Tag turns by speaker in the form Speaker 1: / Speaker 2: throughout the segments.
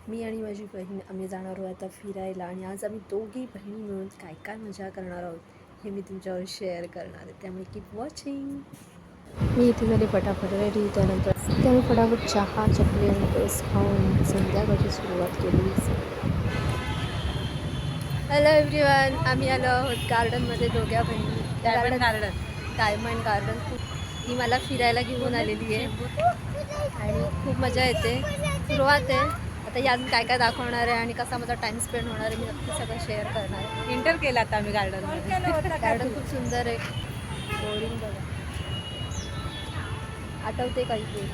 Speaker 1: मी आणि माझी बहीण आम्ही जाणार आहोत आता फिरायला आणि आज आम्ही दोघी बहिणी मिळून काय काय मजा करणार आहोत हे मी तुमच्यावर शेअर करणार आहे, त्यामुळे कीप वॉचिंग. मी इथे झाली फटाफट रेडी. त्यानंतर त्याने फटाफट चहा चकली आणि टोस्ट खाऊन संध्याकाळची सुरुवात केली. हॅलो एव्हरीवन, आम्ही आलो आहोत गार्डनमध्ये दोघ्या बहिणी. डायमंड गार्डन ही मला फिरायला घेऊन आलेली आहे आणि खूप मजा येते. सुरुवात आहे आता. ही अजून काय काय दाखवणार आहे आणि कसा माझा टाइम स्पेंड होणार आहे मी नक्की सगळं शेअर करणार आहे.
Speaker 2: इंटर केला आता आम्ही गार्डन.
Speaker 1: गार्डन खूप सुंदर आहे. बोरिंग बघा, आठवते काही ते.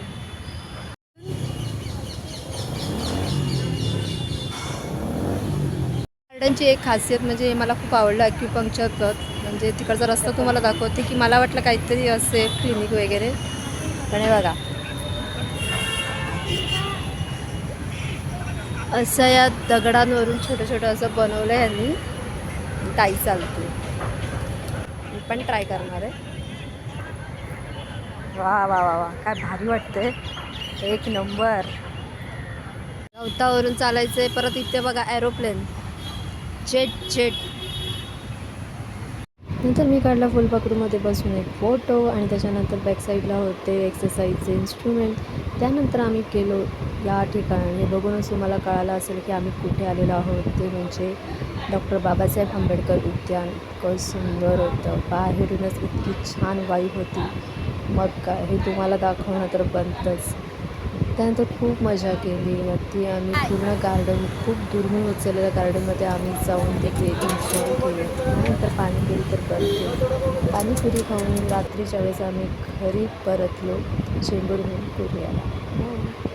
Speaker 1: गार्डनची एक खासियत म्हणजे मला खूप आवडलं ॲक्युपंक्चर पथ. म्हणजे तिकडचा रस्ता तुम्हाला दाखवते की मला वाटलं काहीतरी असेल क्लिनिक वगैरे, पण हे बघा असं या दगडांवरून छोटं छोटं असं बनवलं आहे यांनी. ताई चालते, मी पण ट्राय करणार आहे. वा वा वा वा, काय भारी वाटतंय, एक नंबर. गवतावरून चालायचं आहे. परत इथे बघा एरोप्लेन, जेट. नंतर मी काढला फुलपाखरूमध्ये बसून एक फोटो आणि त्याच्यानंतर बॅक साईडला होते एक्सरसाइजचे इन्स्ट्रुमेंट. त्यानंतर आम्ही गेलो या ठिकाणी. बघूनच तुम्हाला कळालं असेल की आम्ही कुठे आलेलो आहोत. ते म्हणजे डॉक्टर बाबासाहेब आंबेडकर उद्यान. इतकं सुंदर होतं, बाहेरूनच इतकी छान वाईब होती. मग काय, हे तुम्हाला दाखवणं तर बनतंच. त्यानंतर खूप मजा केली. मग ती आम्ही पूर्ण गार्डन, खूप दुर्मिळ उचललेल्या गार्डनमध्ये आम्ही जाऊन तिथे एन्जॉय केले. त्यानंतर पाणीपुरी तर बनते. पाणीपुरी खाऊन रात्रीच्या वेळेस आम्ही घरी परतलो चेंबूरहून पुण्याला.